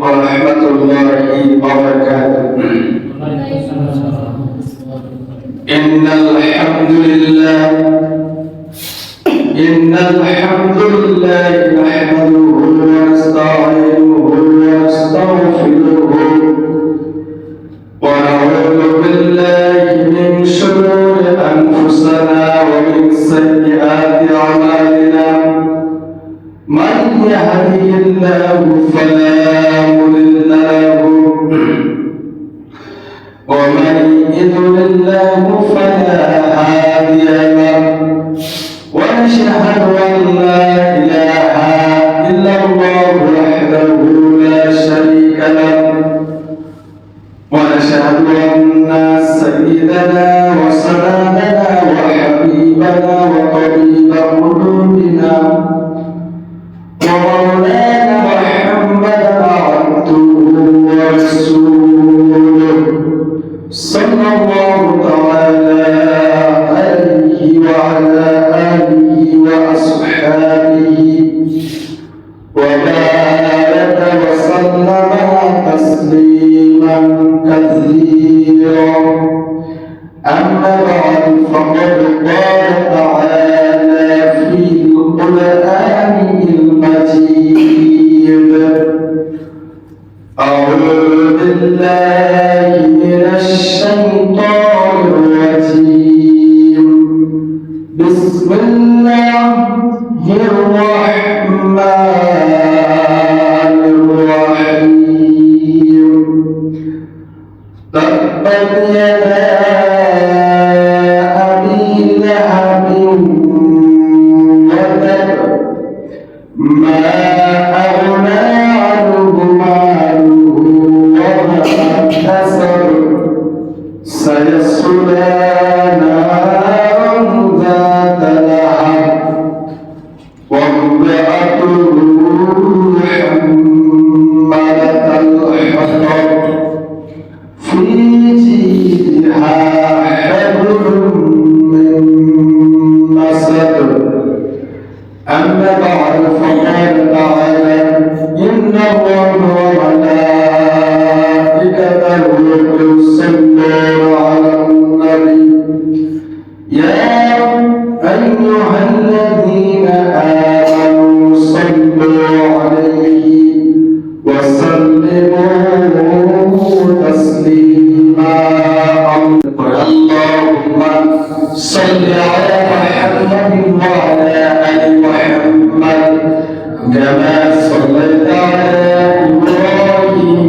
ورحمة الله وبركاته. إن الحمد لله نحمده ونستعينه ونستغفره ونعوذ بالله من شرور أنفسنا ومن سيئات أعمالنا. من يهده الله فلا مضل له ومن يضلل فلا هادي له. ونشهد أن لا إله إلا الله وحده لا شريك له. ونشهد أن سيدنا وسندنا وحبيبنا وطبيب قلوبنا ومولانا محمدا عبده ورسوله صلى الله تعالى عليه وعلى آله وأصحابه وبارك وسلم تسليما كثيرا. أما بعد فقد قال تعالى في القرآن المجيد: أعوذ بالله من الشيطان الرجيم. بسم الله الرحمن الرحيم. تبت يدا أبي لهب وتب ما أغنى عنه ماله وما كسب سيصلى نارا ذات لهب وامرأته حمالة الحطب في جيدها حبل من مسد. أما بعد فقال تعالى: إن الله وملائكته يصلون على النبي يا أيها الذين آمنوا صلوا عليه وسلموا تسليما. اللهم صل على محمد وعلى آل محمد كما صليت على إبراهيم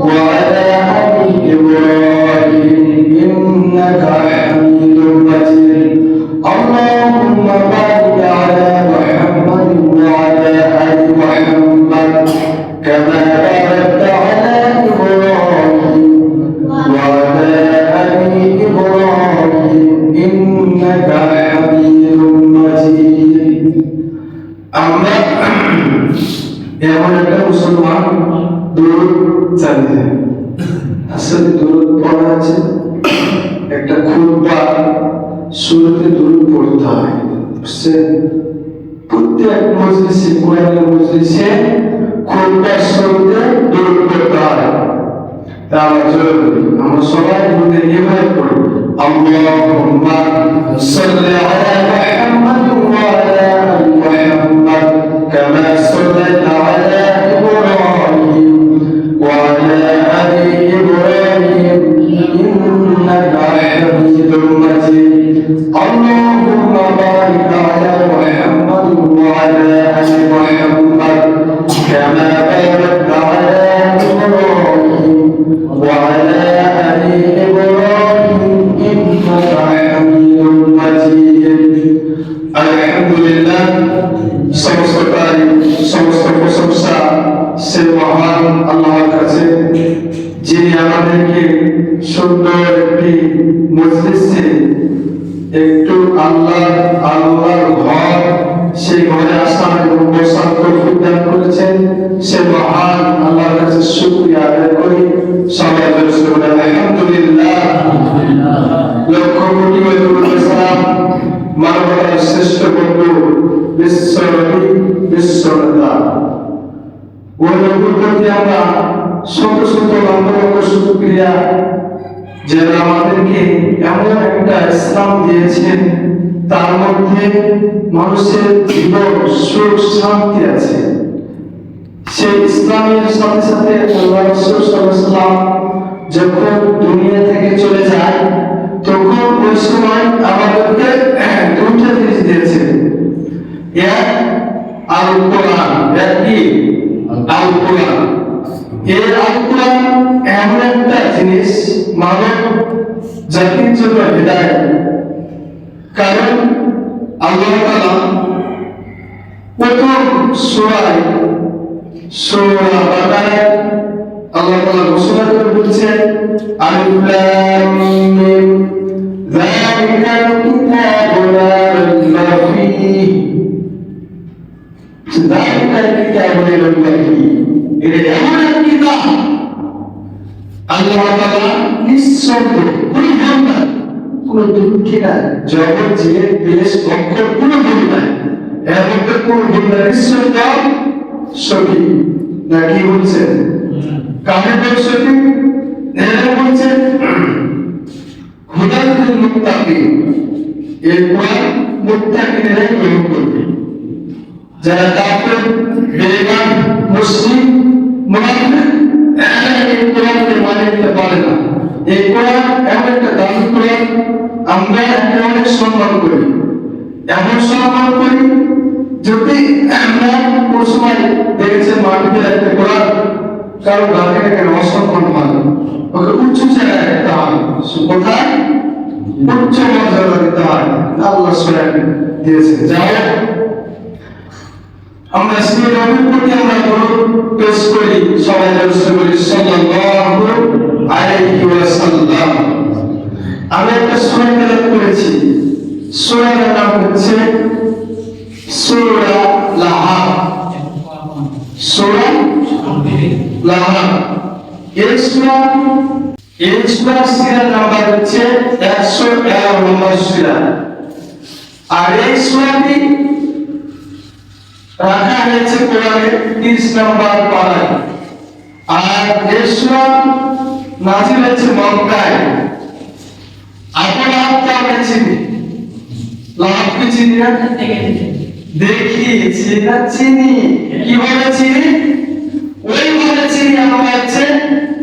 وعلى آل إبراهيم إنك حميد مجيد. اللهم بارك على محمد وعلى آل محمد كما باركت على إبراهيم وعلى آل إبراهيم إنك حميد مجيد. আমরা এমন একটা মুসলমান দরুদ জানি, আসলে দরুদ পড়া আছে একটা খুতবা শুরুতে দরুদ পড়তে হয়, বুঝছেন? প্রত্যেক মজলিসে, কোরআনের মজলিসে খুতবার শুরুতে দরুদ পড়তে হয়। তা আমরা জোরে বলি, আমরা সবাই বলতে এভাবে পড়ি: আল্লাহুম্মা সাল্লি আলা মুহাম্মাদ ওয়া আলা আলি মুহাম্মাদ কামা সাল্লাইতা আলা ইব্রাহিম ওয়া আলা আলি ইব্রাহিম ইন্নাকা হামিদুম মাজিদ। আল্লাহুম্মা বারিক আলা মুহাম্মাদ ওয়া আলা আলি মুহাম্মাদ কামা বারাকতা আলা ইব্রাহিম وعلى آل إبراهيم إنك حميد مجيد. আলহামদুলিল্লাহ, সমস্ত তারিফ, সমস্ত প্রশংসা সে মহান আল্লাহর কাছে, যিনি আমাদেরকে সুন্দর একটি মজলিসে একটু আল্লাহর ঘর, সেই ঘরে আসা এবং বসার তৌফিক দান করেছেন। সে মহান আল্লাহর কাছে শুকরিয়া আদায় করি। সবাই বলে আলহামদুলিল্লাহ। লক্ষ কোটি সালাম মানবতার শ্রেষ্ঠ বন্ধু বিশ্বনবী বিশ্বনেতা ওই নবীর প্রতি আমরা মুরব্বীরা যারা আমাদেরকে এমন একটা ইসলাম দিয়েছেন তার মধ্যে মানুষের জীবন সুখ শান্তি আছে। সেই ইসলামের সাথে সাথে আল্লাহ রাসূল সাল্লাল্লাহু আলাইহি ওয়াসাল্লাম যখন দুনিয়া থেকে চলে যায় তখন ওই সময় আমাদেরকে দুটো জিনিস দিয়েছেন। এক আল কোরআন, এক কি আল কোরআন। এই আল কোরআন এমন একটা জিনিস মানব জাতির জন্য হিদায়াত। কারণ আল্লাহ তাআলা প্রথম সূরা বাকারায় আল্লাহ তাআলা ঘোষণা করে বলছেন আলিফ লাম মিম যালিকাল কিতাবু লা রাইবা ফীহি যালিকাল কিতাবু লা রাইবা ফীহি। এটা এমন এক কিতাব আল্লাহ তাআলা নিঃসন্দেহ কোনো ভুল নাই, কোনো ত্রুটি নাই, জগৎ যে বেশ অক্ষর কোনো ভুল নাই, এর মধ্যে কোনো ভুল নাই, নিঃসন্দেহ সঠিক। না কি বলছেন? কাহিনী সঠিক। এরা বলছেন হুদাতুল মুত্তাকিন, এই কোরআন মুত্তাকিনরাই গ্রহণ করবে। যারা কাফের, বেঈমান, মুশরিক, মুনাফিক এই কোরআনকে মানে নিতে পারে না। এই কোরআন এমন একটা দামি কোরআন, আমরা একে অনেক সম্মান করি, এমন সম্মান করি যদি আমরা কোন সময় দেখেছেন মাটিতে একটা কোরআন কারো গাছে কেন অসম্মান হয়, ওকে উচ্চ জায়গায় রাখতে হয়, কোথায় উচ্চ মর্যাদা দিতে হয়। আল্লাহ সুবহান দিয়েছেন। যাই হোক, আমরা সেই নবীর প্রতি আমরা দরুদ পেশ করি, সবাই দরুদ করি সাল্লাল্লাহু আলাইহি ওয়াসাল্লাম। আমি একটা সূরা তেলাওয়াত করেছি, সূরার নাম হচ্ছে সূরা লাহাব। সূরা লাহাব। এই সূরার সূরার নাম্বার হচ্ছে 111 নম্বর সূরা। আর এই সূরাটি রাখা হয়েছে কোরআনের 30 নম্বর পারায়। আর এই সূরা নাযিল হয়েছে মক্কায়। আপনারা আমরা চিনি, লাহাবকে চিনি না? দেখিয়েছি না চিনি, কিভাবে চিনি? ওইভাবে চিনি আমরা হচ্ছে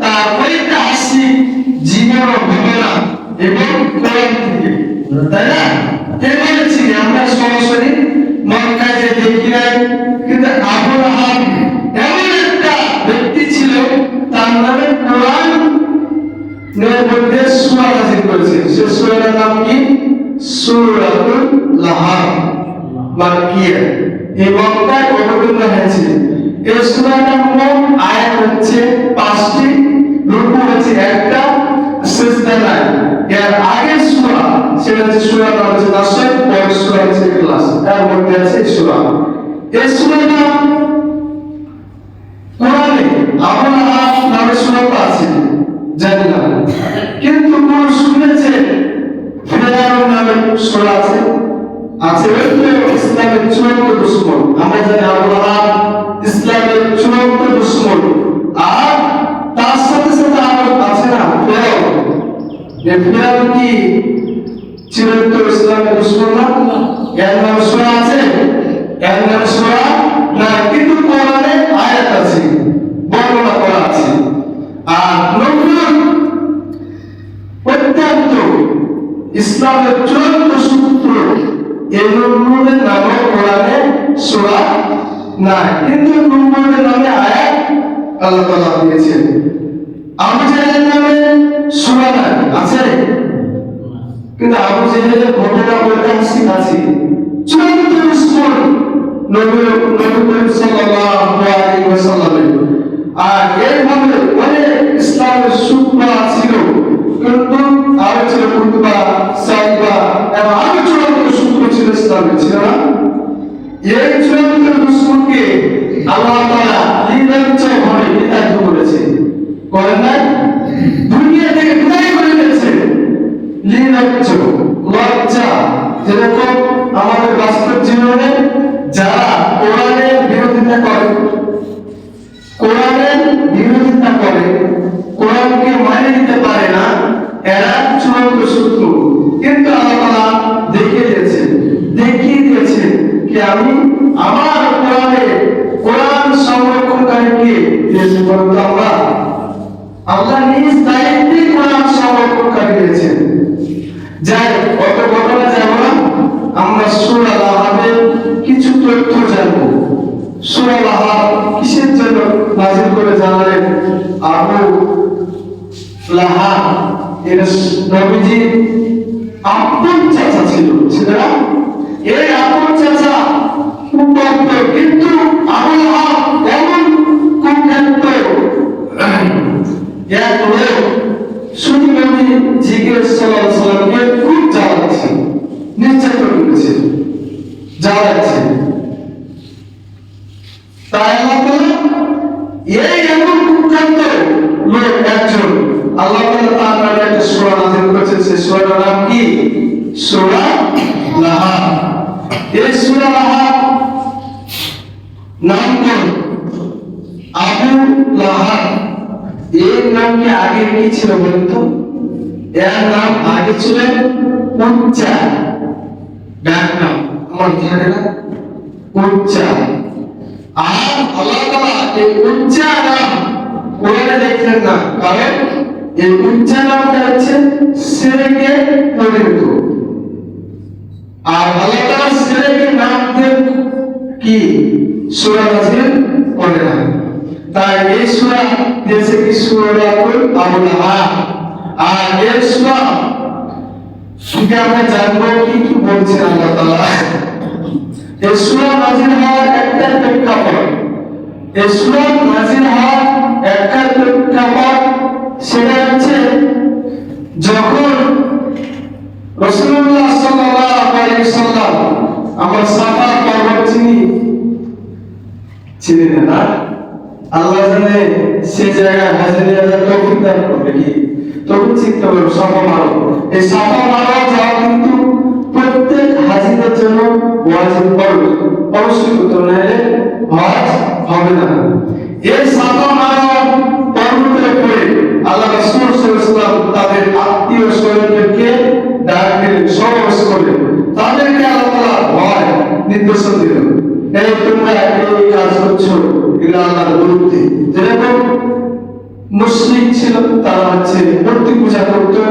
তার ওইটা আসি জীবন ঘটনা এবং কোরআন থেকে, তাই না? এভাবে চিনি আমরা সরাসরি মক্কায় যে দেখি নাই। কিন্তু আবু লাহাব এমন একটা ব্যক্তি ছিল, তার নামে কোরআন মধ্যে সূরা নাযিল করেছে। সে সূরার নাম কি? সূরাতুল লাহাব, মাক্কিয়া। এই মক্কায় অবতীর্ণ হয়েছে। এই সূরাটার মোট আয়াত হচ্ছে 5টি, রুকু হচ্ছে একটা, সিজদা নাই। এর আগের সূরা সেটা হচ্ছে সূরা নাম হচ্ছে নাসর, পরের সূরা হচ্ছে ইখলাস। এর মধ্যে আছে এই সূরা। এই সূরাটা কোরআনে আবু লাহাব নামে সূরা আছে জানি না, কিন্তু কোন শুনেছে ফিরআউন নামে সূরা আছে? আছে। ইসলামের চূড়ান্ত দুশমন। আমরা জানি আবু লাহাব ইসলামের চূড়ান্ত দুশমন। আর তার সাথে সাথে আরো আছে না ফিরআউন। এই ফিরআউন কি চূড়ান্ত ইসলামের দুশমন না? এর নাম সূরা আছে? এর নাম সূরা না, কিন্তু কোরআনে আয়াত আছে, বর্ণনা করা আছে। আর নবুয়ত অত্যন্ত ইসলামের চূড়ান্ত সূত্র, এই নবুয়তের নামে কোরআনে সূরা নাই, কিন্তু নবুয়তের নামে আয়াত আল্লাহ তাআলা দিয়েছেন। আবু জাহেলের নামে সূরা নাই, আছে? কিন্তু আবু জাহেলের ঘটনা বলতে আছে। চূড়ান্ত দুশমন নবী করিম সাল্লাল্লাহু আলাইহি ওয়াসাল্লাম। আর এইভাবে অনেক ইসলামের সূত্র ছিল, কিন্তু আরো ছিল কুতুবা, সাইবা এবং আরো চূড়ান্ত সূত্র ছিল ইসলামের, ছিল না? এই চূড়ান্ত দুশমনকে আল্লাহ তাআলা নির্লজ্জভাবে বিতাড়িত করেছে, করেন নাই? দুনিয়া থেকে বিদায় করে দিয়েছে। নির্লজ্জ, লজ্জা। যেরকম আমাদের বাস্তব জীবনে যারা কোরআনের বিরোধিতা করে, কোরআনকে মানে নিতে কি আমি আমার কোরআন সংরক্ষণকারীকে দিয়েছি বলতো আল্লাহ। আল্লাহ নিজ দায়িত্বে কোরআন সংরক্ষণকারী দিয়েছেন। যাই অত ঘটনা যাব না, আমরা সূরা আল-আহজাবের কিছু তথ্য জানবো। সূরা আল-আহজাব কিসের জন্য নাযিল করে জানালেন? আবু লাহাব এর নবীজির আপন চাচা ছিল, না? এই আপন চাচা কুখ্যাত, কিন্তু আবু লাহাব এমন কুখ্যাত এক লোক, শুধু নবী জিজ্ঞেস সাল্লাল্লাহু আলাইহি ওয়াসাল্লামকে খুব জ্বালাচ্ছে, নির্যাতন করেছে, জ্বালাচ্ছে। তাই আল্লাহ তাআলা এই এমন কুখ্যাত লোক একজন, আল্লাহ তাআলা তার নামে একটা সূরা নাযিল করেছেন। সেই সূরার নাম কি? সূরা লাহাব। এই সূরা লাহাব নাম আবু লাহাব, এর নাম কি আগে কি ছিল বলেন তো? এর নাম আগে ছিল উচ্চা, ডাক নাম আমার ধ্যানে না, উচ্চা। আর আল্লাহ তাআলা এই উচ্চা নাম কোরআনে দেখলেন না, কারণ এই উচ্চা নামটা হচ্ছে শিরকে পরিণত। আর আল্লাহ তাআলা শিরকের নাম দিয়ে কি সূরা নাযিল করে না। তাই এই সূরা দিয়েছে কি সূরাতুল আবু লাহাব। আর এই সূরা থেকে আমরা জানবো কি কি বলছেন আল্লাহ তাআলা। এই সূরা নাযিল হওয়ার একটা প্রেক্ষাপট, এই সূরা নাযিল হওয়ার একটা প্রেক্ষাপট, সেটা হচ্ছে যখন রাসূলুল্লাহ সাল্লাল্লাহু আলাইহি ওয়াসাল্লাম আমরা সাফা পর্বত চিনি না, আল্লাহ জানে সে জায়গায় হাজির হওয়ার তৌফিক দান করবে কি, তখন চিন্তা করবে সাফা মারো। এই সাফা মারো যাওয়া কিন্তু প্রত্যেক হাজিদের জন্য ওয়াজিব ফরজ, অবশ্যই করতে না হলে হজ হবে না। এই সাফা মারো পর্বতের উপরে আল্লাহ রাসূল সাল্লাল্লাহু আলাইহি ওয়াসাল্লাম তাদের আত্মীয় স্বজনদেরকে ডাক দিলেন, সমাবেশ করলেন, তাদেরকে আল্লাহ তাআলা ভয় নির্দেশন দিলেন, এই তোমরা এই কাজ করছো, এগুলো আল্লাহর বিরুদ্ধে। যেরকম মুশরিক ছিল, তারা হচ্ছে মূর্তি পূজা করতো,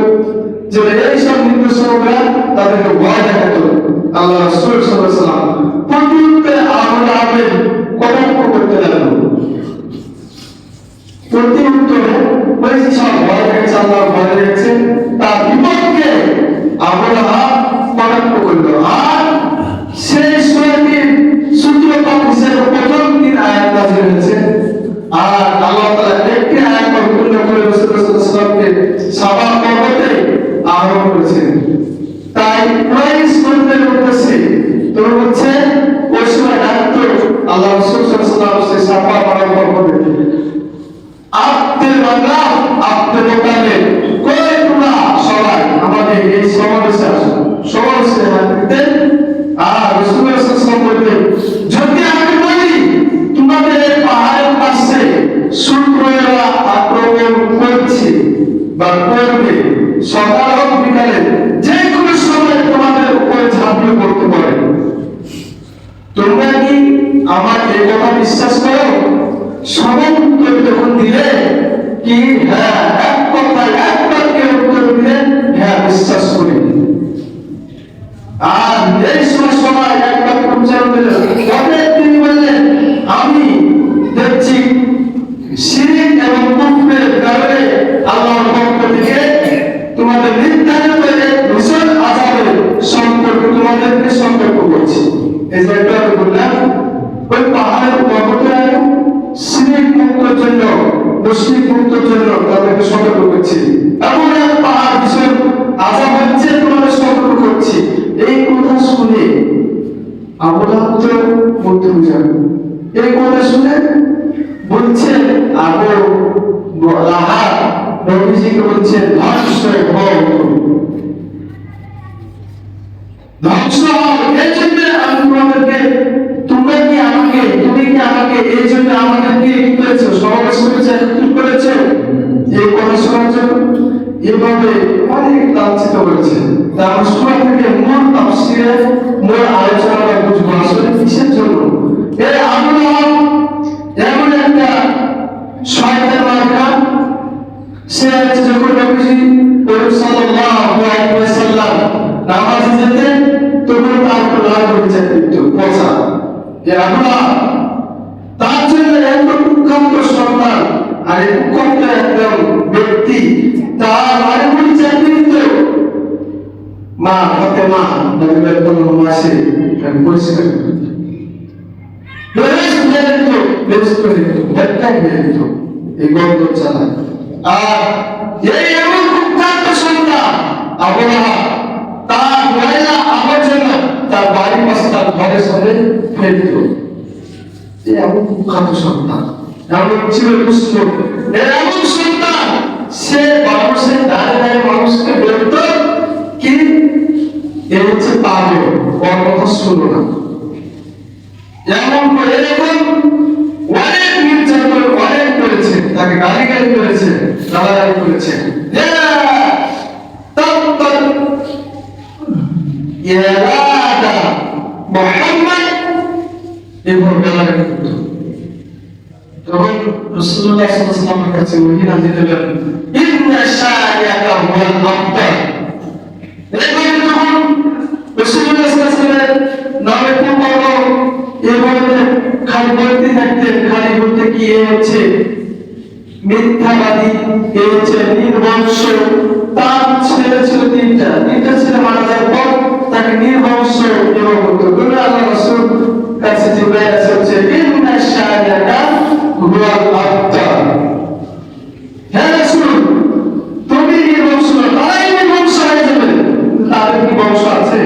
যে এইসব নির্দেশনা তাদেরকে ভয় দেখাতো। আল্লাহ রাসূল সাল্লাল্লাহু আলাইহি ওয়াসাল্লাম প্রতিউত্তরে আবু লাহাবের কটাক্ষ করতে লাগলো। প্রতিউত্তরে ওই সব ভয় দেখেছে, আল্লাহ ভয় দেখেছে, তার বিপক্ষে আবু লাহাব কটাক্ষ করলো। আর সেই সূরাটির সূত্রপাত হিসেবে প্রথম দিন আয়াত নাযিল হয়েছে। আর আল্লাহ তাআলা একটি আয়াত পরিপূর্ণ করে রাসূলুল্লাহ সাল্লাল্লাহু আলাইহি ওয়াসাল্লামকে সাফা পর্বতে আরোহণ করেছেন। তাই কুরাইশ বন্ধের উদ্দেশ্যে তো হচ্ছে ওই সময় ডাকতো আল্লাহ রাসূল সাল্লাল্লাহু আলাইহি ওয়াসাল্লাম সাফা পর্বতে, আপনি বান্দা আপনি মোতালে কই তোমরা সবাই আমাদের এই সমাবেশে আসো, সমাবেশে হাঁটতে। আর রাসূলুল্লাহ সাল্লাল্লাহু আলাইহি ওয়াসাল্লাম বলতেন, যদি আমি বলি তোমাদের এই পাহাড়ের পাশে শত্রুরা আক্রমণ করছে বা করবে, সকাল হোক বিকালে যে কোনো সময় তোমাদের উপরে ঝাঁপিয়ে পড়তে পারে, তোমরা কি আমার এই কথা বিশ্বাস করো? সবাই উত্তর যখন দিলে কি হ্যাঁ, এক কথায় এক বাক্যে উত্তর দিলে হ্যাঁ বিশ্বাস করি। আর এই সময় সবাই এক বাক্য উচ্চারণ দিলেন, তবে তিনি বললেন, আমি দেখছি শিরক এবং কুফরের কারণে আল্লাহর পক্ষ থেকে তোমাদের নির্ধারিত ভীষণ আযাবের সম্পর্কে তোমাদেরকে সতর্ক করছি। এই যে একটা বললাম, ওই পাহাড়ের পর্বতে শিরক মুক্তর জন্য, মুশরিক মুক্তর জন্য তাদেরকে সতর্ক করছি। এমন এক পাহাড় ভীষণ আযাব হচ্ছে, তোমাদের সতর্ক করছি। এই কথা শুনে আবু লাহাব তো মুগ্ধ হয়ে যাবে। এই কথা শুনে বলছে আবু লাহাব নবীজিকে বলছে, ধ্বংস হও, ধ্বংস হও। এই জন্য আমি তোমাদেরকে, তুমি কি আমাকে এই জন্য আমাদেরকে কি করেছো, সমাবেশ করেছো, একত্রিত করেছো এই কথা শোনার জন্য। এভাবে অনেক লাঞ্ছিত করেছে। তার সূরা থেকে মূল তাফসীরে মূল আলোচনা বুঝবো আসলে মা ফাতেমা নবীর কোনো মাসে পরিষ্কার করতেন এই গন্ধ চালায়। আর এই এমন কুখ্যাত সন্তান আবরাহা তার ময়লা আবর্জনা তার বাড়ির পাশে তার ঘরের সামনে ফেলত। এমন কুখ্যাত সন্তান, এমন ছিল দুষ্ট, এমন সন্তান সে মানুষের দাঁড়িয়ে দাঁড়িয়ে মানুষকে বলত কি এ হচ্ছে পাগল, ওর কথা শুনো না। এমন করে এরকম অনেক নির্যাতন অনেক করেছে, তাকে গালি করেছে, গালাগালি করেছে। মোহাম্মদ এভাবে গালাগালি করত। তখন রাসূলুল্লাহ সাল্লাল্লাহু আলাইহি ওয়াসাল্লামের কাছে ওহী নাযিল হলো, ইন্না শানিআকা হুয়াল আবতার। এরপরে যখন রাসূলুল্লাহ সাল্লাল্লাহু আলাইহি ওয়াসাল্লামের নামে পড়লো, এভাবে খালি বলতে থাকতেন, খালি বলতে কি এ হচ্ছে মিথ্যাবাদী, এ হচ্ছে নির্বংশ। তার ছেলে ছিল তিনটা ছেলে মারা যাওয়ার পর তাকে নির্বংশ এবং আল্লাহ রাসূল কাছে জিবরাইল এসেছে, ইন্না শানিআকা হুয়াল আবতার। হে রাসূল, তুমি নির্বংশ না, তারাই নির্বংশ হয়ে যাবে। তাদের কি বংশ আছে?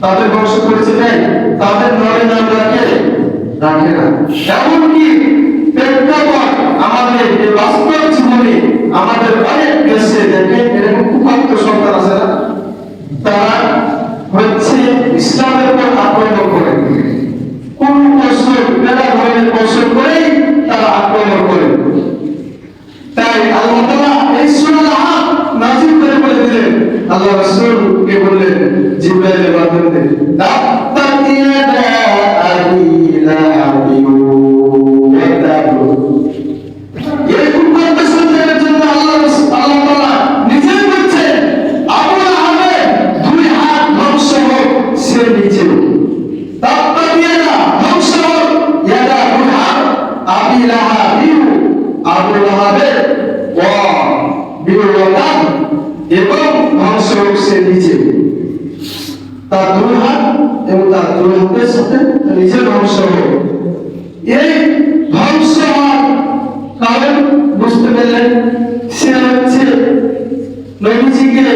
তাদের বংশ করেছে নাই, তাদের নরে নাম রাখে না। এমনকি প্রেক্ষাপট আমাদের এই বাস্তব জীবনে আমাদের অনেক দেশে দেখেন এরকম কুখ্যাত সন্তান আছে না, তারা হচ্ছে ইসলামের উপর আক্রমণ করে, কোন কৌশল মেলা ধরনের কৌশল করে তারা আক্রমণ করে। তাই আল্লাহ তাআলা এই সূরা আল-হাক নাযিল করে বলে দিলেন, আল্লাহ রাসূলকে বললেন জিবরাইলের মাধ্যমে, তাবতাতিয়াদা আবি লাহাবিন ওয়া তাব। এই কুখ্যাত সন্তানের জন্য আল্লাহ তাআলা নিজে বলছেন, আবু লাহাবের দুই হাত ধ্বংস হোক, সে নিচে। তাবতাতিয়াদা ধ্বংস হোক, ইয়াদা দুই হাত আবি লাহাবিন, আবু লাহাবের ওয়া বিওয়াদা, এবং ধ্বংস হোক সে নিচে। তার দুই হাত এবং তার দুই হাতের সাথে নিজে ধ্বংস হোক। এই ধ্বংস হওয়ার কারণ বুঝতে পারলেন, সে হচ্ছে নবীজিকে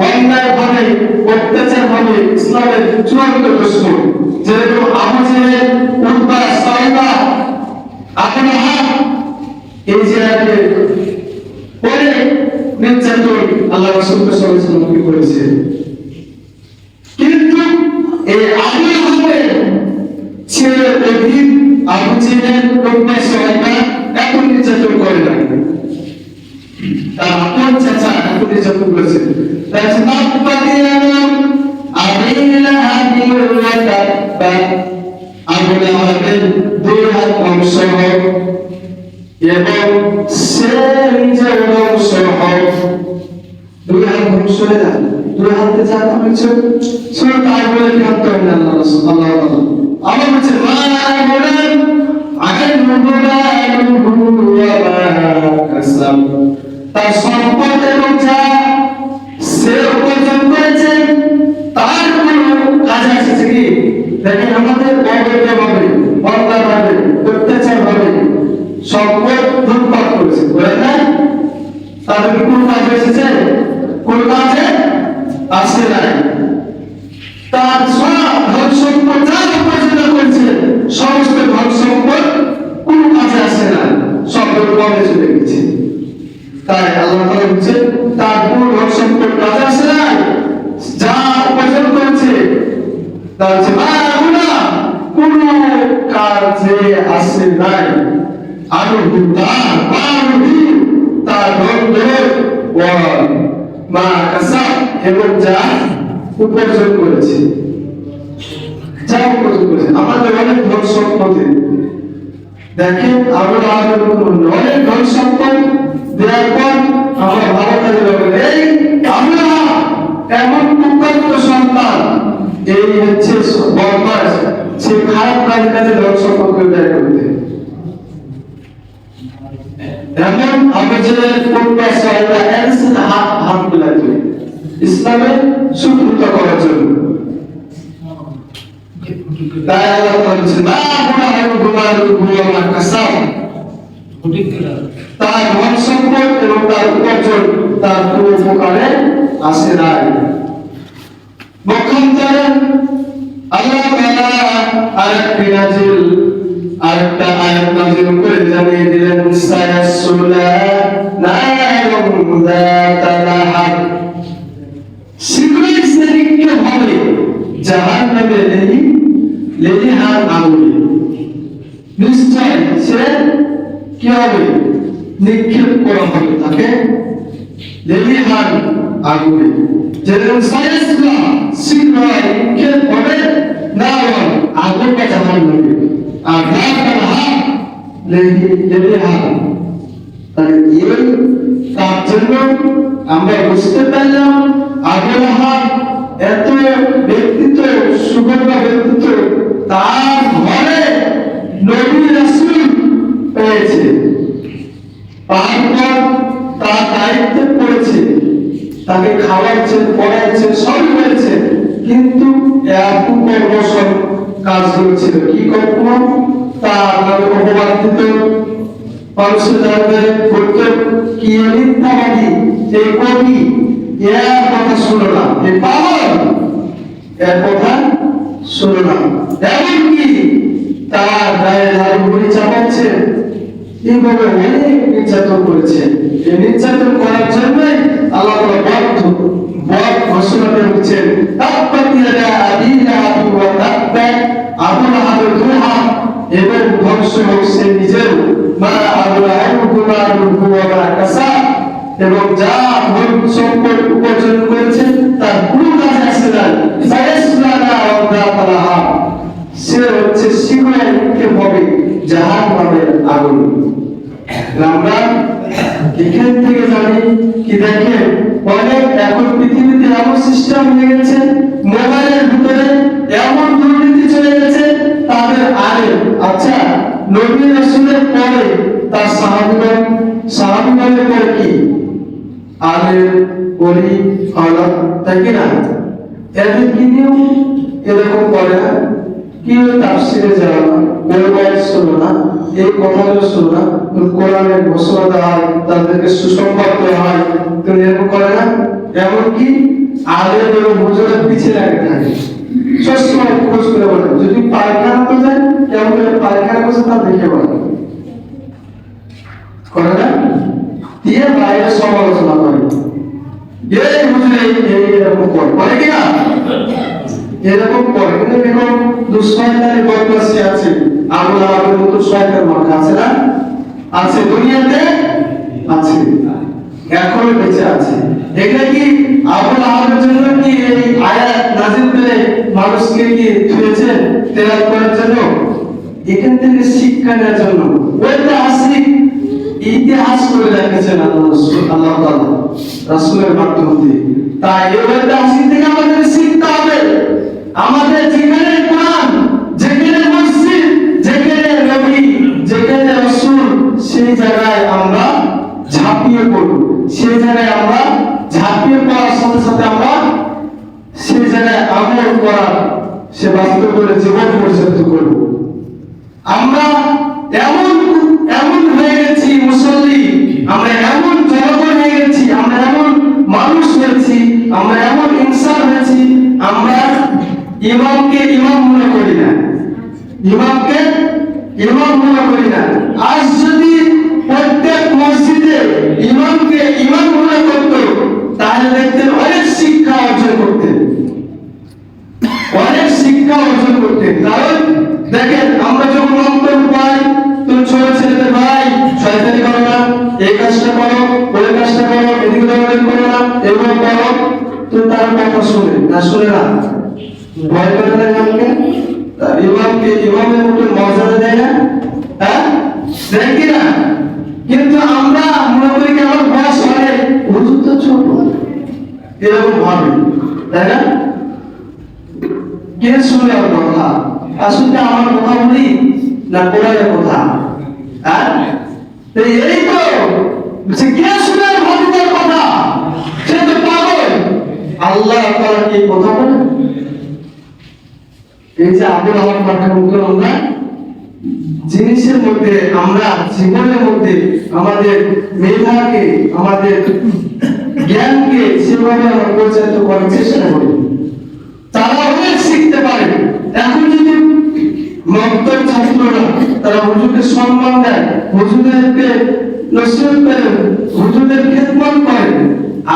অন্যায়ভাবে অত্যাচারভাবে ইসলামের চূড়ান্ত দুশমন, যেরকম আবু জেহেল, উতবা, সাইবা, আবু লাহাব, এই যে পরে নির্যাতন আল্লাহ রাসূলকে সাল্লাল্লাহু আলাইহি ওয়াসাল্লাম করেছে। কিন্তু এই আবু লাহাবের ছেলে অভিদ, আবু জেহেল, উতবা, সাইবা এখন নির্যাতন করে না, তার আপন চাচা এখন নির্যাতন করেছে। তাই আবু লাহাবের দুই হাত ধ্বংস হোক এবং সে নিজে ধ্বংস হোক। দুই হাত ধ্বংস হয়ে যায়, দুই হাতে যা করেছে শুনে তাই বলে ক্ষান্ত হয় না। আল্লাহ রাসূল আল্লাহ আমার বলছে, মা বলেন আগের তার সম্পদ এবং যা সে উপার্জন করেছে তার কোনো কাজে আসছে কি? দেখেন আমাদের অবৈধভাবে, অন্যায়ভাবে, অত্যাচারভাবে সম্পদ লুটপাট করেছে, বলে না? তাদের কোন কাজে এসেছে? কোন কাজে আসে নাই। তার সব ধন সম্পদ যা উপার্জন করেছে সমস্ত ধন সম্পদ কোন কাজে আসে না, সব কমে চলে গেছে। তাই আল্লাহ তাআলা বলছেন তার কোন ধন সম্পদ কাজে আসে নাই, যা উপার্জন করেছে তার মাগুনা কোন কাজে আসে নাই। আনুহু তার মারুহি তার ধন ওয়া মা কাসাব এবং যা উপার্জন করেছে, যা উপার্জন করেছে। আমাদের অনেক ধন সম্পদে দেখেন আমরা অনেক ধন সম্পদ দেওয়ার পর আমরা ভালো কাজে লাগাই। এই আমরা এমন কুখ্যাত সন্তান, এই হচ্ছে বদমাশ, সে খারাপ কাজে ধন সম্পদকে ব্যয় করতে। এমন আবু জেহেল, উতবা, সাইবা এর সাথে হাত মিলাতে ইসলামের সুপ্রত করার জন্য। তাই আল্লাহ বলেছেন মা গুনাহু গুনাহু কাসাব, তার ধন সম্পদ এবং তার উপার্জন তার কোনো উপকারে আসে নাই। পক্ষান্তরে আল্লাহ তাআলা আরেকটা আয়াত নাযিল করে জানিয়ে দিলেন সায়াসুলা নারুন যাতা লাহাব, শীঘ্রই সে নিক্ষেপ হবে জাহান্নামে লেলিহান আগুনে। নিশ্চয় সে কি হবে? নিক্ষেপ করা হবে তাকে লেলিহান আগুনে। যেরকম সায়াসুলা শীঘ্রই নিক্ষেপ হবে নারুন আগুন বা জাহান্নামে, আর যাতা লাহাব লেলিহান। তাহলে এই তার জন্য আমরা বুঝতে পারলাম আবু লাহাব এত ব্যক্তিত্ব, সুগন্ধ ব্যক্তিত্ব, তার ঘরে নবী রাসূল পেয়েছে, তারপর তার দায়িত্বে পড়েছে, তাকে খাওয়াচ্ছে, পড়াচ্ছে, সব করেছে, কিন্তু এত কর্মসব কাজ করেছিল। কি কর্ম? তার নামে অপবাদ দিত, মানুষের জানতে করতে কি মিথ্যাবাদী, এই কবি এর কথা শুনো না, এই পাগল এর কথা শুনো না, এমনকি তার গায়ে ঝাড়ু ঘুরি চাপাচ্ছে, এইভাবে অনেক নির্যাতন করেছে। এই নির্যাতন করার জন্যই আল্লাহ বদ ঘোষণা করেছেন তাব্বাত ইয়াদা আবি লাহাব ওয়া তাব্ব, আবু লাহাবের দুই হাত এবং ধ্বংস হোক সে নিজেও, মা আবু লাহাব গুনাহু ওয়া কাসাব, এবং যা ধন সম্পদ উপার্জন করেছে তার কোনো কাজে আসে না। সায়াসলা নারুন যাতা লাহাব, সে হচ্ছে শীঘ্রই নিক্ষেপ হবে জাহান্নামের আগুনে। আমরা এখান থেকে জানি কি, দেখেন অনেক এখন পৃথিবীতে এমন সিস্টেম হয়ে গেছে, মোবাইলের ভিতরে এমন দুর্নীতি চলে গেছে, তাদের আলেম, আচ্ছা নবী রাসূলের পরে তার সাহাবীগণের পরে কি আলেম, ওলি, আওলাদ, তাই কি না? এদের কি নিয়েও এরকম করে না, কি তাফসীরে যাওয়া না, বইয়ের শোনো না, এই কথাগুলো শোনো না, কোরআনের ঘোষণা দেওয়া হয়, তাদেরকে সুসংবাদ দেওয়া হয়, তো এরকম করে না। এমনকি আলেম এবং হুজুরের পিছিয়ে লাগে থাকে, সবসময় খোঁজ করে বলে, যদি পায়খানা তো যায় কেমন করে পায়খানা করছে তা দেখে বলে, করে না, দিয়ে বাইরে সমালোচনা করে, এই হুজুর এরকম করে কি না? এরকম করে। কিন্তু এরকম দুঃশয়তানি বদমাশি আছে, আবু লাহাবের মতো শয়তান মার্কা আছে না? আছে, দুনিয়াতে আছে, এখনো বেঁচে আছে। এখানে কি আবু লাহাবের জন্য কি এই আয়াত নাযিল করে মানুষকে কি থুয়েছে তেলাওয়াত করার জন্য? এখান থেকে শিক্ষা নেওয়ার জন্য ঐতিহাসিক ইতিহাস করে রেখেছেন আল্লাহ তাআলা রাসূলের মাধ্যমে। তাই এই ঐতিহাসিক থেকে আমাদের শিখতে হবে। আমাদের যেখানে কোরআন, যেখানে মসজিদ, যেখানে নবী, যেখানে রাসূল, সেই জায়গায় আমরা ঝাঁপিয়ে পড়ব, সেই জায়গায় আমরা ঝাঁপিয়ে পড়ার সাথে সাথে আমরা সেই জায়গায় আমল করার, সে বাস্তব করে জীবন পরিচালিত করব। আমরা এমন হয়ে গেছি মুসল্লি, আমরা এমন জনগণ হয়ে গেছি, আমরা এমন মানুষ হয়েছি, আমরা এমন ইনসান হয়েছি, আমরা ইমামকে ইমাম মনে করি না, ইমামকে ইমাম মনে করি না। আজ যদি প্রত্যেক মসজিদে ইমামকে ইমাম মনে করতো, তাহলে দেখতেন অনেক শিক্ষা অর্জন করতেন, অনেক শিক্ষা অর্জন করতেন। কারণ দেখেন আমরা যখন মন্তব্য পাই, তুমি ছোট ছেলেদের ভাই শয়তানি করো না, এই কাজটা করো, ওই কাজটা করো, এদিকে দৌড়াদৌড়ি করো না, এগুলো করো, তো তার কথা শুনে না, শুনে না, ভয় করে না ইমামকে, ইমামকে ইমামের মতো মর্যাদা দেয় না, হ্যাঁ দেয় কি না? কিন্তু আমরা মনে করি কি আমার বয়স অনেক, হুজুর তো ছোট, এরকম ভাবে, তাই না? কে শুনে আমার কথা? আসলে আমার কথা বলি না কোরআনের কথা? হ্যাঁ, এই তো কে শুনে ভক্তের কথা? সে তো পাগল। আল্লাহ তাআলা কি কথা বলে? এই যে আবুল আহমদ মার্কামুখে আমরা জিনিসের মধ্যে, আমরা জীবনের মধ্যে আমাদের মেধাকে, আমাদের জ্ঞানকে সেভাবে আমরা পরিচালিত করার চেষ্টা করি, তারা অনেক শিখতে পারে। এখন যদি মক্তব ছাত্ররা তারা হুজুরকে সম্মান দেয়, হুজুরদেরকে নসিহত করে, হুজুরদের খেদমত করে,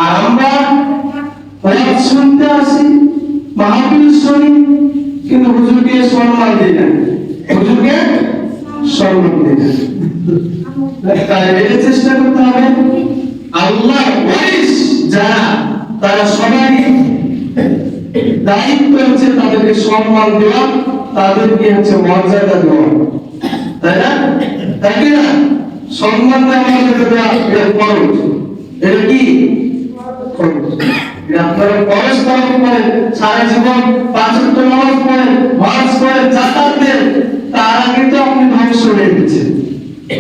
আর আমরা ওয়াজ শুনতে আসি, মাহফিল শুনি, কিন্তু হুজুরকে সম্মান দিই না, হুজুরকে সম্মান দিই না। তাই এই চেষ্টা করতে হবে আল্লাহর ওয়ারিস যারা, তারা সবাই দায়িত্ব হচ্ছে তাদেরকে সম্মান দেওয়া, তাদেরকে হচ্ছে মর্যাদা দেওয়া, তাই না? তাই কি না? সম্মান দেওয়া এটা ফরজ। এটা কি ফরজ? আপনারা পরস্পর করেন, সারা জীবন 5 ওয়াক্ত নামাজ পড়েন, হজ করেন, যাকাত দেন, তার আগে তো আপনি ধ্বংস হয়ে গেছেন।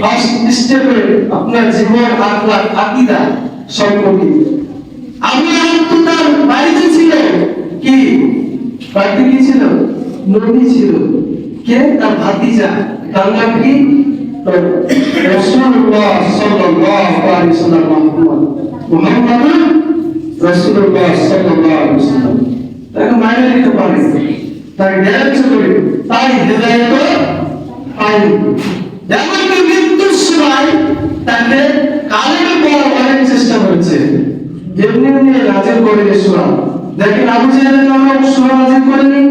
ফার্স্ট স্টেপে আপনার জীবন, আখলাক, আকীদা সম্পর্কে আমি তার বাড়িতে ছিল কি, বাড়িতে কি ছিল? নবী ছিল। কে? তার ভাতিজা। তার নাম কি? রাসূলুল্লাহ সাল্লাল্লাহু আলাইহি ওয়াসাল্লাম। মুহাম্মাদুর রাসূলুল্লাহ সাল্লাল্লাহু আলাইহি ওয়াসাল্লাম। তাকে মাইনে দিতে পারে, তাকে দেয়াচ্ছে করে, তাই হেদায়েত পায়নি। এমনকি মৃত্যুর সময় তাকে কালেমে পড়ার অনেক চেষ্টা করেছে, এমনি নিয়ে নাজিল করে সূরা। দেখেন আবু জাহেলের নামে সূরা নাজিল করেনি,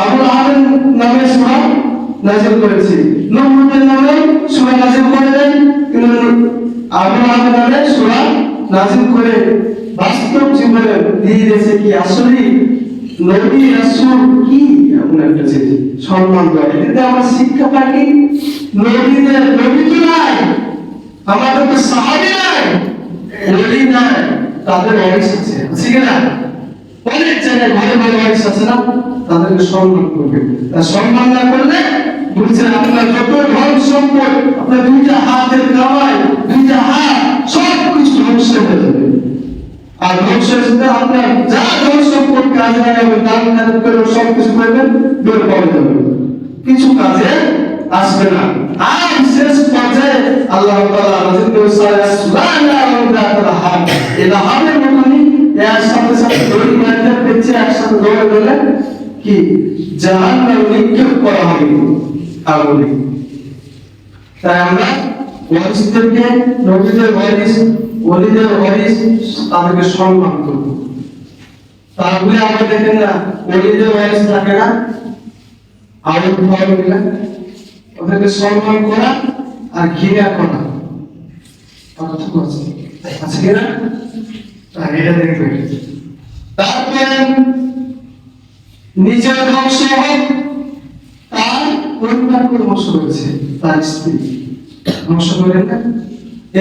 আবু আহাবের নামে সূরা নাজিল করেছে, নমরুদের নামে সূরা নাজিল করে দেন, কিন্তু আবু আহাবের নামে সূরা নাজিল করে বাস্তব জীবনে দিয়ে দিয়েছে কি আসলে নবী রাসূল কি এমন একটা জিনিস সম্মান দেয়। এতে আমরা শিক্ষা পাই কি, নবীদের নবী তো নাই, আমাদের তো সাহাবী নাই, নবী নাই, তাদের ওয়ারিস আছে, আছে কি না? অনেক জায়গায় ঘরে ঘরে ওয়ারিস আছে না, তাদেরকে সম্মান করবে। তা সম্মান না করলে বুঝছেন আপনার যত ধন সম্পদ, আপনার 2টা হাতের কামাই, 2টা হাত সব কিছু ধ্বংস হয়ে যাবে। আর ধ্বংস হয়ে আপনার যা ধন সম্পদ কাজে লাগাবেন, দান খারাপ করে সব কিছু করবেন, বের করে যাবে, কিছু কাজে আসবে না। আর শেষ পর্যায়ে আল্লাহ তাআলা নাযিল করেছেন এটা হবে মতনই এর সাথে সাথে দুই মাইতে পেছে একসাথে দৌড়ে গেলে কি জাহান্নামে নিক্ষেপ করা হবে আগুনে। তাই আমরা ওয়ারিসদেরকে, নবীদের ওয়ারিস, ওলিদের ওয়ারিস, তাদেরকে সম্মান করব। তারপরে আমরা দেখেন না ওলিদের ওয়ারিস থাকে না, আরো ভালো মিলা ওদেরকে সম্মান করা আর ঘৃণা করা পার্থক্য আছে, আছে কিনা? এটা দেখবেন। তারপরে নিজের ধ্বংস হোক, তার পরিবারকে ধ্বংস করেছে, তার স্ত্রী ধ্বংস করেন না।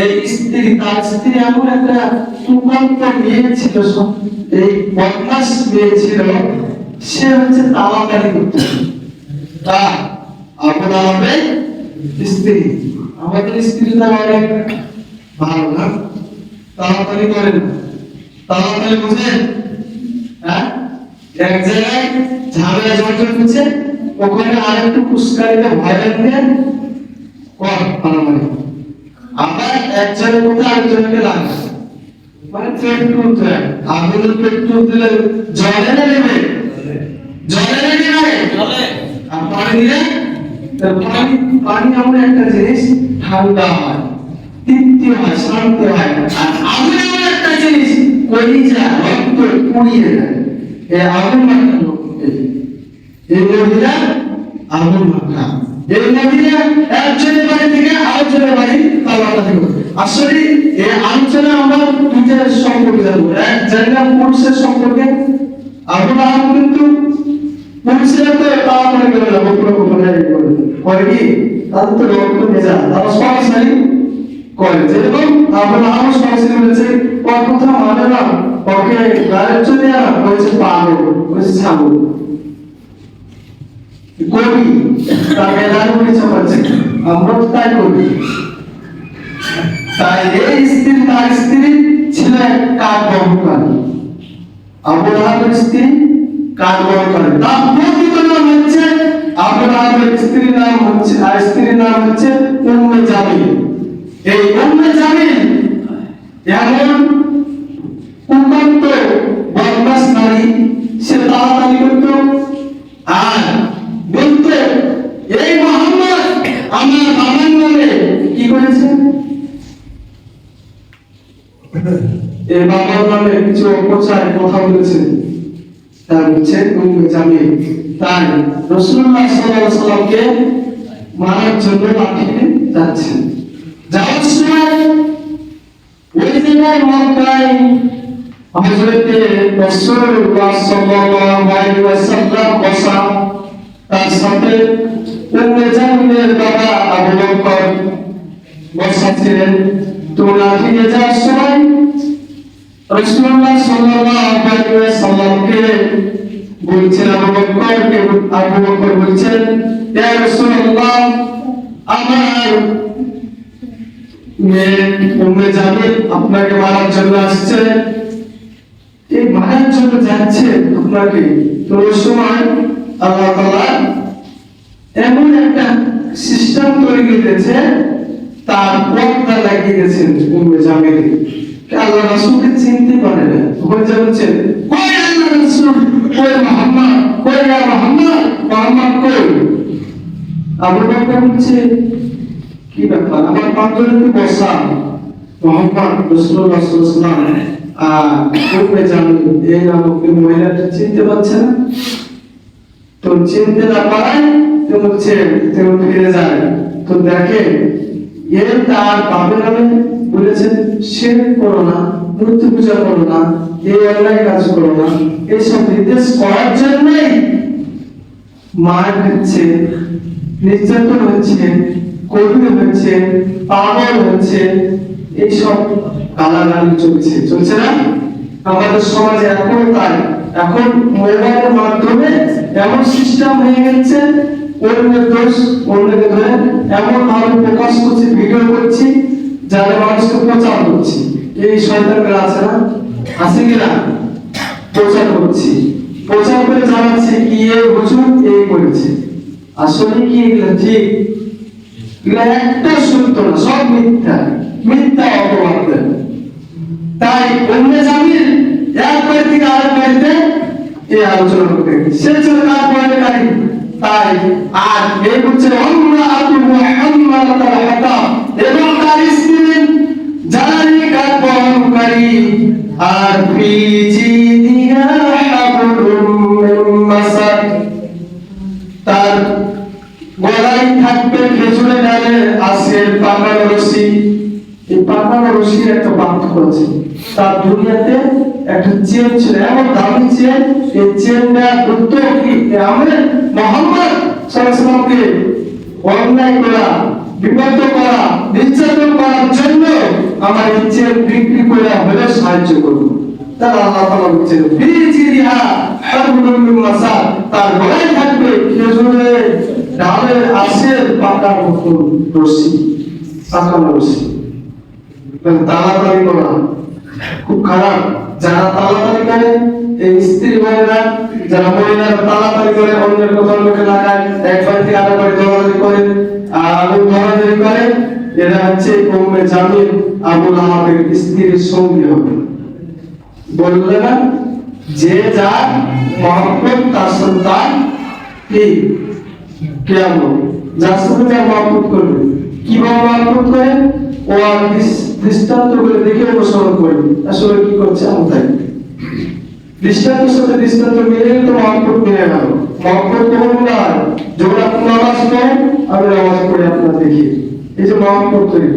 এই স্ত্রী, তার স্ত্রী এমন একটা তুফান্ত মেয়ে ছিল, এই বদমাস মেয়ে ছিল, সে হচ্ছে তালাকারি করত। তা আপনার স্ত্রী, আমাদের স্ত্রী তো অনেক ভালো না, তাড়াতাড়ি করেন, তাড়াতাড়ি বুঝেন, হ্যাঁ, এক জায়গায় ঝামেলা জর্জর হচ্ছে, ওখানে আরেকটু কুস্কারিতে ভয় দিয়ে কর মানে আবার একজনের মধ্যে আরেকজনকে লাগে, মানে পেট্রোল দেয়, আগুনের পেট্রোল দিলে জলে না নেবে, জলে না নেবে, আর পানি দিলে পানি এমন একটা জিনিস ঠান্ডা হয়, তৃপ্তি হয়, শান্ত হয়। আর আগুন এমন একটা জিনিস কলিজা রক্ত পুড়িয়ে দেয়। এই আগুন মাখা লোক, এই নদীরা আগুন মাখা, এই নদীরা একজনের বাড়ি থেকে আরেকজনের বাড়ি তালাটা থেকে। আসলে এই আলোচনা আমরা দুইটা সম্পর্কে জানবো। এক জায়গা পুরুষের সম্পর্কে, আগুন আগুন কিন্তু পুরুষেরা তো তাড়াতাড়ি করে না, বকুড়া বকুড়া করে কি, তাদের তো রক্ত ভেজা, তারা সরাসরি করে। যেরকম আমরা আরো সরাসরি বলেছে, ওর কথা মানে না, ওকে গায়ের চলে না, বলছে পাগল, বলছে ছাগল, কবি তাকে গায়ে পরিচয় করছে, আমরা তো তাই করি। তাই এই স্ত্রী, তার স্ত্রী ছিল এক কাক বহনকারী, আবু লাহাবের স্ত্রী কাজ বহন করে। তার প্রকৃত নাম হচ্ছে আবু লাহাবের স্ত্রীর নাম হচ্ছে উম্মে জামিল। এই উম্মে জামিল এমন কুকর্ম বদমাশ নারী, সে তাড়াতাড়ি করতো আর বলতো এই মুহাম্মদ আমার বাবার নামে কি করেছে, এই বাবার নামে কিছু অপচার কথা বলেছে, তা হচ্ছে উম্মে জামিল। তাই রাসূলুল্লাহ সাল্লাল্লাহু আলাইহি ওয়াসাল্লামকে মারার জন্য লাঠি যাচ্ছেন। যাওয়ার সময় ওই জায়গায় মক্কায় হযরত রাসূলুল্লাহ সাল্লাল্লাহু আলাইহি ওয়াসাল্লাম বসা, তার সাথে উম্মে জামিলের বাবা আবু বকর বসা ছিলেন। তো লাঠি নিয়ে যাওয়ার সময় রাসূলুল্লাহ সাল্লাল্লাহু আলাইহি ওয়াসাল্লামকে বলছেন, আবু বকর বলছেন, ইয়া রাসূলুল্লাহ, আমার মেয়ে উম্মে জামিল আপনাকে মারার জন্য আসছে। এই মারার জন্য যাচ্ছে আপনাকে, তো ওই সময় আল্লাহ তাআলা এমন একটা সিস্টেম তৈরি করেছে, তার পর্দা লাগিয়ে দিয়েছেন উম্মে জামিল। আল্লাহ রাসূলকে চিনতে পারে না, ওখানে বলছেন, কই আল্লাহ রাসূল, কই মুহাম্মদ, কই ইয়া মুহাম্মদ, মুহাম্মদ কই? আবু বকর বলছে, কি ব্যাপার, আমার পাঁচজনকে বসা মুহাম্মদ রাসূলুল্লাহ সাল্লাল্লাহু আলাইহি ওয়াসাল্লাম উম্মে জামিল এই নামক মহিলাটা চিনতে পারছে না। তো চিনতে না পারায় তো বলছে, তুমি ফিরে যায়। তো দেখে এর তার বাবার নামে বলেছেন, শিরক করো না, মূর্তি পূজা করো না, এই অন্যায় কাজ করো না, এইসব নির্দেশ করার জন্যই মার হচ্ছে, নির্যাতন হচ্ছে, কর্মী হচ্ছে, পাগল হচ্ছে, এইসব গালাগালি চলছে না আমাদের সমাজে এখন। তাই এখন মোবাইলের মাধ্যমে এমন সিস্টেম হয়ে গেছে, অন্যের দোষ অন্যকে ধরে এমন ভাবে প্রকাশ করছি, ভিডিও করছি, যাতে মানুষকে প্রচার করছি। এই শয়তানরা আছে না, আছে কিনা, প্রচার করছি, প্রচার করে জানাচ্ছি কি এই হুজুর এই করেছে। আসলে কি এগুলো ঠিক? এগুলো একটা সত্য না, সব মিথ্যা, মিথ্যা অপবাদ। তাই উম্মে জামিল এক বাড়ি থেকে আরেক বাড়িতে এই আলোচনা করতে সে ছিল তার পয়েন্টকারী। তাই আর এই হচ্ছে উম্মাতুল মুহাম্মাদ তাআলা এবং তার স্ত্রী জালালি কাজ বহনকারী, আর ফিজিদিয়া হাবলুম মিন মাসাদ, তার গলায় থাকবে খেজুরের ডালে আঁশের পাকানো রশি। এই পাকানো রশির একটা পার্থক্য আছে। তার দুনিয়াতে একটা চেন ছিল, এমন দামি চেন, এই চেনটা উত্তর কি আমাদের মুহাম্মদ সাল্লাল্লাহু আলাইহি ওয়াসাল্লামকে অন্যায় করা, বিপদ করা, নির্যাতন করার জন্য আমার এই চেন বিক্রি করে হলে সাহায্য করব। তাহলে আল্লাহ তাআলা বলেছেন, বিজিরিহা হাবলুম মিন মাসাদ, তার গলায় থাকবে খেজুরের ডালের আঁশের পাকানো রশি, পাকানো রশি। তাড়াতাড়ি করা খুব খারাপ। যারা তাড়াতাড়ি করে, এই স্ত্রী মহিলা, যারা মহিলারা তাড়াতাড়ি করে অন্যের কথা লোকে লাগায়, একবার থেকে আরেক বাড়ি দৌড়াদৌড়ি করে, আগুন ধরাধরি করে, এরা হচ্ছে উম্মে জামিল আবু লাহাবের স্ত্রীর সঙ্গী হবে। বললে না যে যার মহব্বত তার সন্তান কি কেমন, যার সাথে যার মহব্বত করবে, কিভাবে মহব্বত করে ও আর দৃষ্টান্তগুলো দেখে অনুসরণ করি আসলে কি করছে আমাদের দৃষ্টান্তের সাথে দৃষ্টান্ত মিলে তো মহব্বত মিলে গেল। মহব্বত কেমন না, যখন আপনি নামাজ পড়েন, আমি নামাজ পড়ে আপনার দেখি, এই যে মহব্বত তৈরি,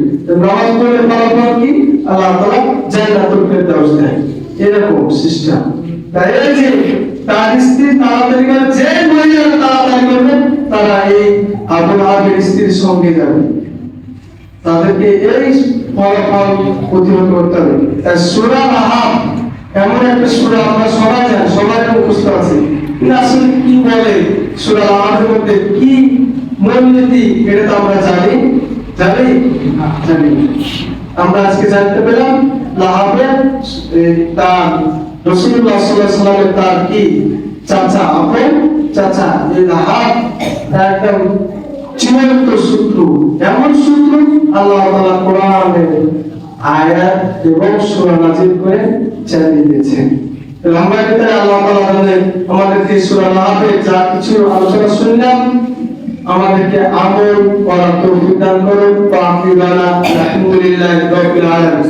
নামাজ পড়লে ফলাফল কি, আল্লাহ তাআলা জান্নাতুল ফেরদাউস দেয়, এরকম সিস্টেম। তাই এই যে তার স্ত্রী তাড়াতাড়ি করে, যে মহিলারা তাড়াতাড়ি করবে তারা এই আবু লাহাবের স্ত্রীর সঙ্গে যাবে, তাদেরকে এই ফলাফল প্রতিহত করতে হবে। সূরা লাহাব এমন একটা সূরা, আমরা সবাই জানি, সবাই মুখস্থ আছে, কিন্তু আসলে কি বলে সূরা লাহাবের মধ্যে কি মূলনীতি, এটা তো আমরা জানি আমরা আজকে জানতে পেলাম লাহাবের তার রাসূলুল্লাহ সাল্লাল্লাহু আলাইহি ওয়াসাল্লামের তার কি চাচা, আপন চাচা এই লাহাব একটা চিরন্ত শত্রু, এমন শত্রু আল্লাহ তাআলা কোরআনে আয়াত এবং সূরা নাযিল করে চালিয়ে দিয়েছেন। আমরা কিন্তু আল্লাহ তাআলা আমাদেরকে সূরা লাহাবে যা কিছু আলোচনা শুনলাম আমাদেরকে আমল করার তৌফিক দান করুন। আলহামদুলিল্লাহি রাব্বিল আলামিন।